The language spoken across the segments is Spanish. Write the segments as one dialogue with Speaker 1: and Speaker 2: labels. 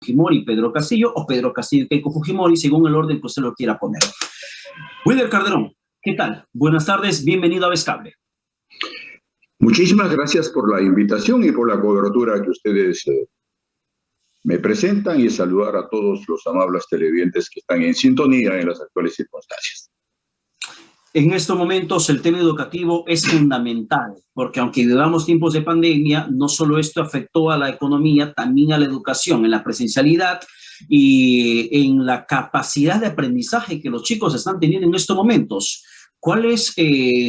Speaker 1: Fujimori, Pedro Castillo, o Pedro Castillo y Keiko Fujimori, según el orden que usted lo quiera poner. Wilder Calderón, ¿qué tal? Buenas tardes, bienvenido a Vescable.
Speaker 2: Muchísimas gracias por la invitación y por la cobertura que ustedes me presentan, y saludar a todos los amables televidentes que están en sintonía en las actuales circunstancias.
Speaker 1: En estos momentos el tema educativo es fundamental, porque aunque vivamos tiempos de pandemia, no solo esto afectó a la economía, también a la educación, en la presencialidad y en la capacidad de aprendizaje que los chicos están teniendo en estos momentos. ¿Cuál es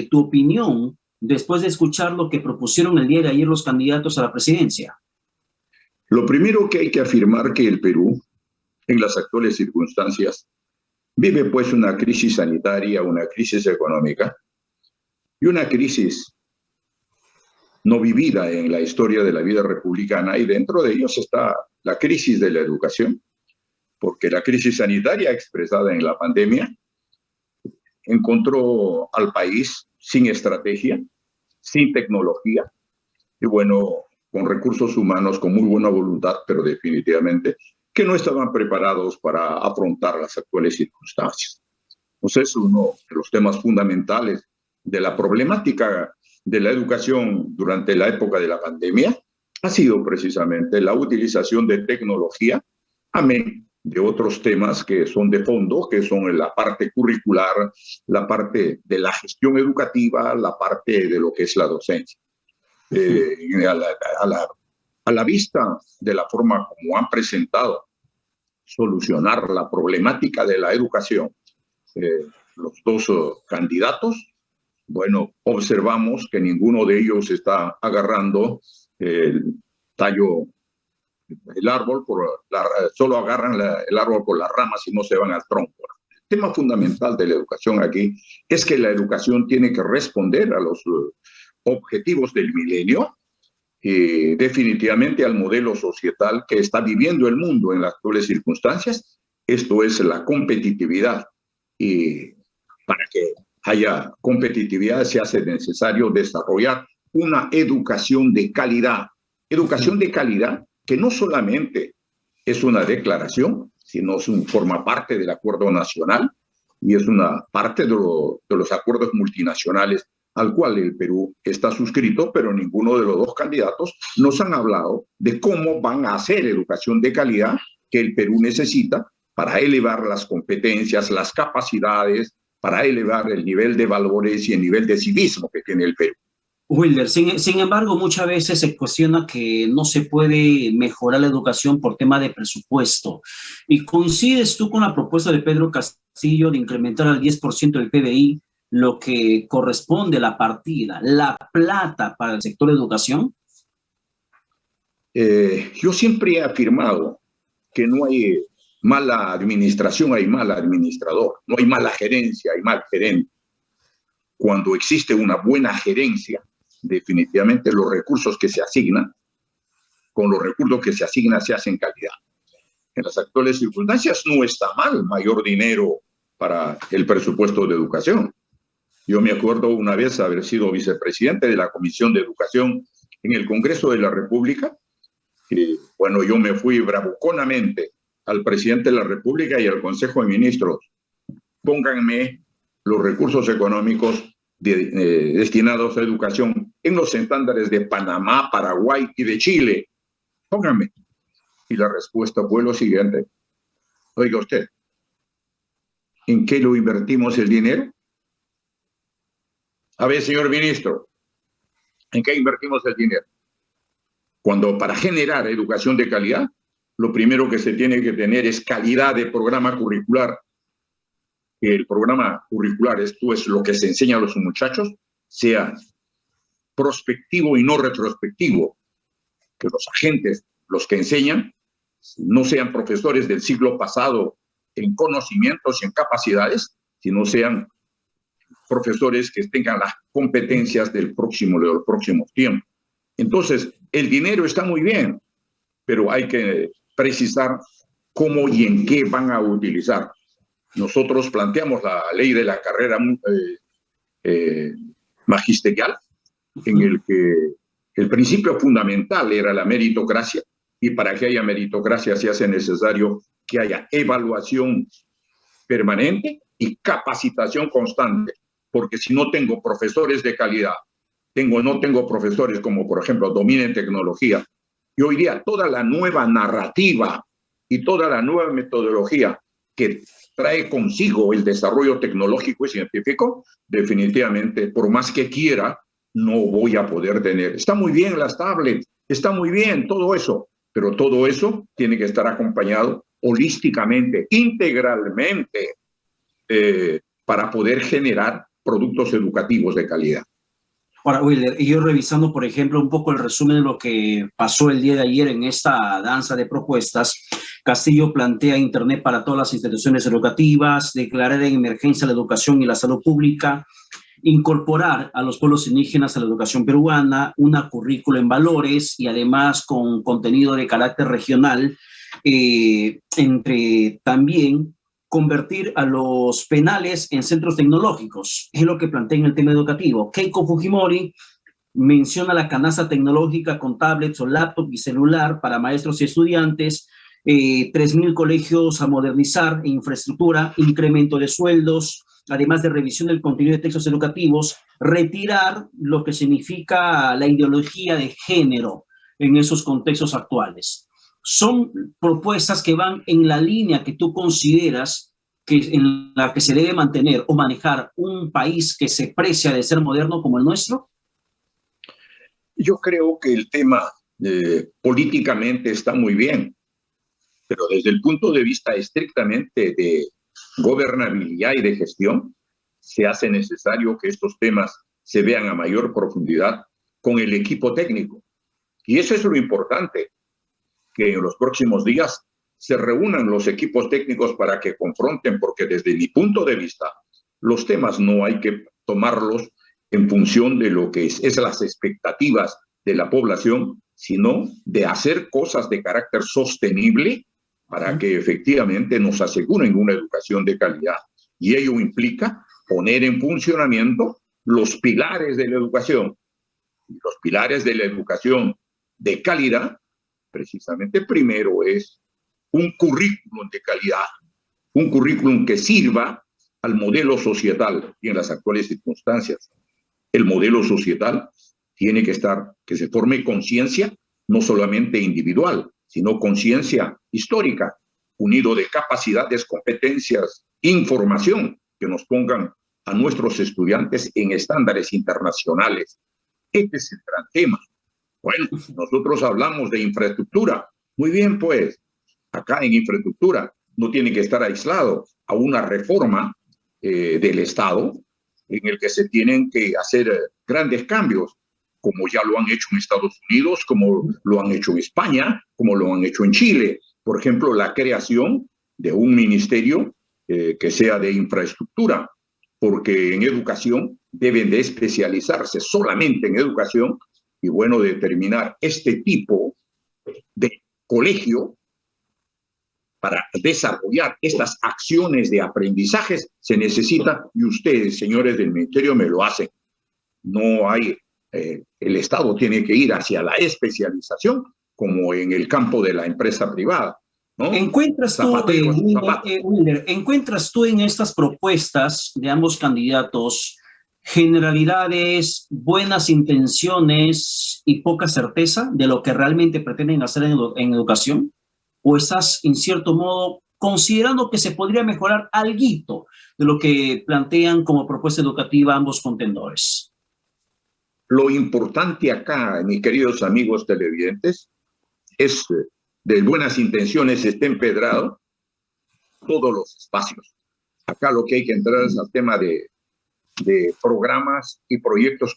Speaker 1: tu opinión después de escuchar lo que propusieron el día de ayer los candidatos a la presidencia?
Speaker 2: Lo primero que hay que afirmar que el Perú, en las actuales circunstancias, vive pues una crisis sanitaria, una crisis económica y una crisis no vivida en la historia de la vida republicana, y dentro de ellos está la crisis de la educación, porque la crisis sanitaria expresada en la pandemia encontró al país sin estrategia, sin tecnología y bueno, con recursos humanos, con muy buena voluntad, pero definitivamente que no estaban preparados para afrontar las actuales circunstancias. Entonces, uno de los temas fundamentales de la problemática de la educación durante la época de la pandemia ha sido precisamente la utilización de tecnología, amén de otros temas que son de fondo, que son la parte curricular, la parte de la gestión educativa, la parte de lo que es la docencia. A la vista de la forma como han presentado solucionar la problemática de la educación los dos candidatos, bueno, observamos que ninguno de ellos está agarrando el tallo, el árbol, solo agarran el árbol por las ramas y no se van al tronco. El tema fundamental de la educación aquí es que la educación tiene que responder a los objetivos del milenio, y definitivamente al modelo societal que está viviendo el mundo en las actuales circunstancias. Esto es la competitividad, y para que haya competitividad se hace necesario desarrollar una educación de calidad que no solamente es una declaración, sino forma parte del acuerdo nacional y es una parte de los acuerdos multinacionales al cual el Perú está suscrito, pero ninguno de los dos candidatos nos han hablado de cómo van a hacer educación de calidad que el Perú necesita para elevar las competencias, las capacidades, para elevar el nivel de valores y el nivel de civismo que tiene el Perú.
Speaker 1: Wilder, sin embargo, muchas veces se cuestiona que no se puede mejorar la educación por tema de presupuesto. ¿Y coincides tú con la propuesta de Pedro Castillo de incrementar al 10% del PBI lo que corresponde a la partida, la plata para el sector de educación?
Speaker 2: Yo siempre he afirmado que no hay mala administración, hay mal administrador. No hay mala gerencia, hay mal gerente. Cuando existe una buena gerencia, definitivamente los recursos que se asignan, con los recursos que se asignan se hacen calidad. En las actuales circunstancias no está mal mayor dinero para el presupuesto de educación. Yo me acuerdo una vez haber sido vicepresidente de la Comisión de Educación en el Congreso de la República. Y bueno, yo me fui bravuconamente al presidente de la República y al Consejo de Ministros: pónganme los recursos económicos destinados a educación en los estándares de Panamá, Paraguay y de Chile. Pónganme. Y la respuesta fue lo siguiente: oiga usted, ¿en qué lo invertimos el dinero? A ver, señor ministro, ¿en qué invertimos el dinero? Cuando para generar educación de calidad, lo primero que se tiene que tener es calidad de programa curricular. El programa curricular, esto es lo que se enseña a los muchachos, sea prospectivo y no retrospectivo. Que los agentes, los que enseñan, no sean profesores del siglo pasado en conocimientos y en capacidades, sino sean profesores que tengan las competencias de los próximos tiempos. Entonces, el dinero está muy bien, pero hay que precisar cómo y en qué van a utilizar. Nosotros planteamos la ley de la carrera magisterial, en el que el principio fundamental era la meritocracia, y para que haya meritocracia se hace necesario que haya evaluación permanente y capacitación constante, porque si no tengo profesores de calidad, no tengo profesores como, por ejemplo, dominen tecnología, y hoy día toda la nueva narrativa y toda la nueva metodología que trae consigo el desarrollo tecnológico y científico, definitivamente, por más que quiera, no voy a poder tener. Está muy bien las tablets, está muy bien todo eso, pero todo eso tiene que estar acompañado holísticamente, integralmente, para poder generar productos educativos de calidad.
Speaker 1: Ahora, Wilder, y yo revisando, por ejemplo, un poco el resumen de lo que pasó el día de ayer en esta danza de propuestas, Castillo plantea Internet para todas las instituciones educativas, declarar en emergencia la educación y la salud pública, incorporar a los pueblos indígenas a la educación peruana, una currícula en valores y además con contenido de carácter regional, entre también convertir a los penales en centros tecnológicos, es lo que plantea en el tema educativo. Keiko Fujimori menciona la canasta tecnológica con tablets o laptop y celular para maestros y estudiantes, 3.000 colegios a modernizar, infraestructura, incremento de sueldos, además de revisión del contenido de textos educativos, retirar lo que significa la ideología de género en esos contextos actuales. Son propuestas que van en la línea que tú consideras que en la que se debe mantener o manejar un país que se precia de ser moderno como el nuestro.
Speaker 2: Yo creo que el tema políticamente está muy bien, pero desde el punto de vista estrictamente de gobernabilidad y de gestión, se hace necesario que estos temas se vean a mayor profundidad con el equipo técnico. Y eso es lo importante, que en los próximos días se reúnan los equipos técnicos para que confronten, porque desde mi punto de vista, los temas no hay que tomarlos en función de lo que es las expectativas de la población, sino de hacer cosas de carácter sostenible para que efectivamente nos aseguren una educación de calidad. Y ello implica poner en funcionamiento los pilares de la educación. Y los pilares de la educación de calidad, precisamente primero es un currículum de calidad, un currículum que sirva al modelo societal y en las actuales circunstancias. El modelo societal tiene que se forme conciencia, no solamente individual, sino conciencia histórica, unido de capacidades, competencias, información que nos pongan a nuestros estudiantes en estándares internacionales. Este es el gran tema. Bueno, nosotros hablamos de infraestructura. Muy bien, pues, acá en infraestructura no tiene que estar aislado a una reforma del Estado en el que se tienen que hacer grandes cambios, como ya lo han hecho en Estados Unidos, como lo han hecho en España, como lo han hecho en Chile. Por ejemplo, la creación de un ministerio que sea de infraestructura, porque en educación deben de especializarse solamente en educación y, bueno, determinar este tipo de colegio para desarrollar estas acciones de aprendizajes se necesita, y ustedes, señores del ministerio, me lo hacen. No hay, el Estado tiene que ir hacia la especialización, como en el campo de la empresa privada, ¿no?
Speaker 1: ¿Encuentras tú en estas propuestas de ambos candidatos generalidades, buenas intenciones y poca certeza de lo que realmente pretenden hacer en educación? ¿O estás, en cierto modo, considerando que se podría mejorar alguito de lo que plantean como propuesta educativa ambos contendores?
Speaker 2: Lo importante acá, mis queridos amigos televidentes, es de buenas intenciones esté empedrado todos los espacios. Acá lo que hay que entrar es al tema de programas y proyectos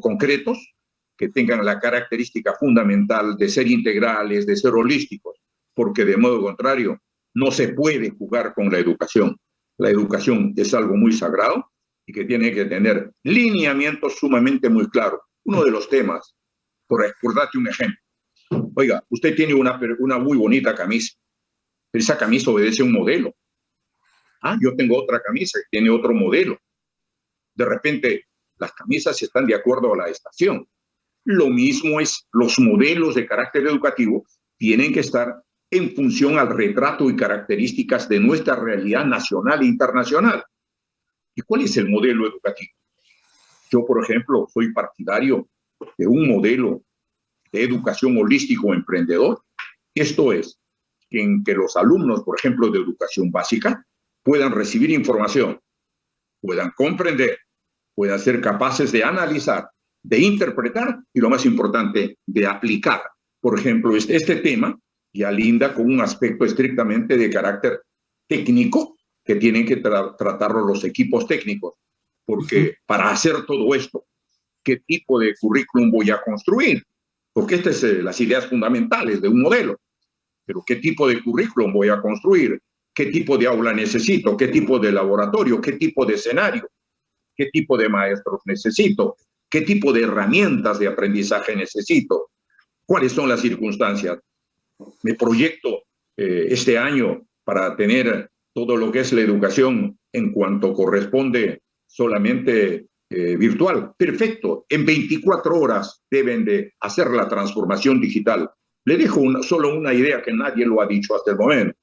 Speaker 2: concretos que tengan la característica fundamental de ser integrales, de ser holísticos, porque de modo contrario no se puede jugar con la educación. La educación es algo muy sagrado y que tiene que tener lineamientos sumamente muy claros. Uno de los temas, por darte un ejemplo, oiga, usted tiene una muy bonita camisa, pero esa camisa obedece a un modelo. Yo tengo otra camisa que tiene otro modelo. De repente, las camisas están de acuerdo a la estación. Lo mismo es los modelos de carácter educativo tienen que estar en función al retrato y características de nuestra realidad nacional e internacional. ¿Y cuál es el modelo educativo? Yo, por ejemplo, soy partidario de un modelo de educación holístico emprendedor. Esto es, en que los alumnos, por ejemplo, de educación básica, puedan recibir información, puedan comprender, puedan ser capaces de analizar, de interpretar y, lo más importante, de aplicar. Por ejemplo, este tema ya linda con un aspecto estrictamente de carácter técnico que tienen que tratarlo los equipos técnicos, porque para hacer todo esto, ¿qué tipo de currículum voy a construir? Porque estas son las ideas fundamentales de un modelo. Pero ¿qué tipo de currículum voy a construir? ¿Qué tipo de aula necesito? ¿Qué tipo de laboratorio? ¿Qué tipo de escenario? ¿Qué tipo de maestros necesito? ¿Qué tipo de herramientas de aprendizaje necesito? ¿Cuáles son las circunstancias? Me proyecto este año para tener todo lo que es la educación en cuanto corresponde solamente virtual. Perfecto, en 24 horas deben de hacer la transformación digital. Le dejo solo una idea que nadie lo ha dicho hasta el momento.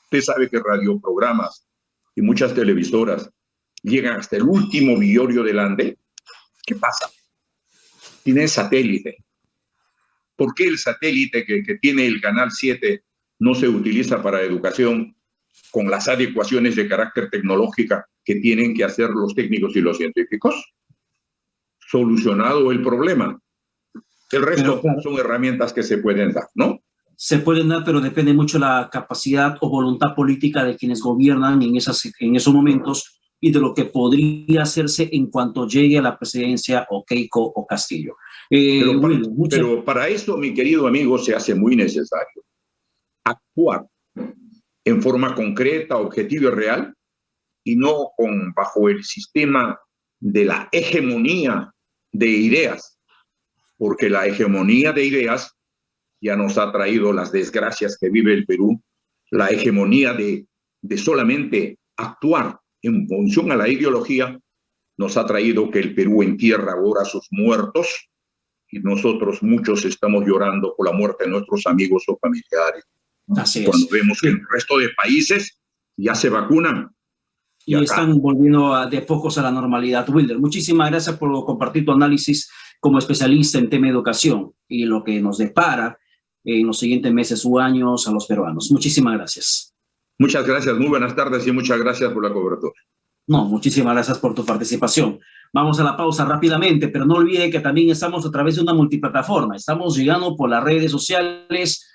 Speaker 2: Usted sabe que radioprogramas y muchas televisoras llegan hasta el último villorio del ande. ¿Qué pasa? Tienen satélite. ¿Por qué el satélite que tiene el canal 7 no se utiliza para educación con las adecuaciones de carácter tecnológica que tienen que hacer los técnicos y los científicos? Solucionado el problema. El resto claro, son herramientas que se pueden dar, ¿no?
Speaker 1: Se pueden dar, pero depende mucho de la capacidad o voluntad política de quienes gobiernan en esos momentos y de lo que podría hacerse en cuanto llegue a la presidencia o Keiko o Castillo.
Speaker 2: Pero para eso, mi querido amigo, se hace muy necesario actuar en forma concreta, objetiva y real, y no bajo el sistema de la hegemonía de ideas, porque la hegemonía de ideas ya nos ha traído las desgracias que vive el Perú, la hegemonía de solamente actuar en función a la ideología nos ha traído que el Perú entierra ahora a sus muertos y nosotros muchos estamos llorando por la muerte de nuestros amigos o familiares.
Speaker 1: Así es.
Speaker 2: Cuando vemos que el resto de países ya se vacunan.
Speaker 1: Y están volviendo de pocos a la normalidad. Wilder, muchísimas gracias por compartir tu análisis como especialista en tema de educación y lo que nos depara en los siguientes meses o años a los peruanos. Muchísimas gracias.
Speaker 2: Muchas gracias, muy buenas tardes y muchas gracias por la cobertura.
Speaker 1: No, muchísimas gracias por tu participación. Vamos a la pausa rápidamente, pero no olviden que también estamos a través de una multiplataforma. Estamos llegando por las redes sociales,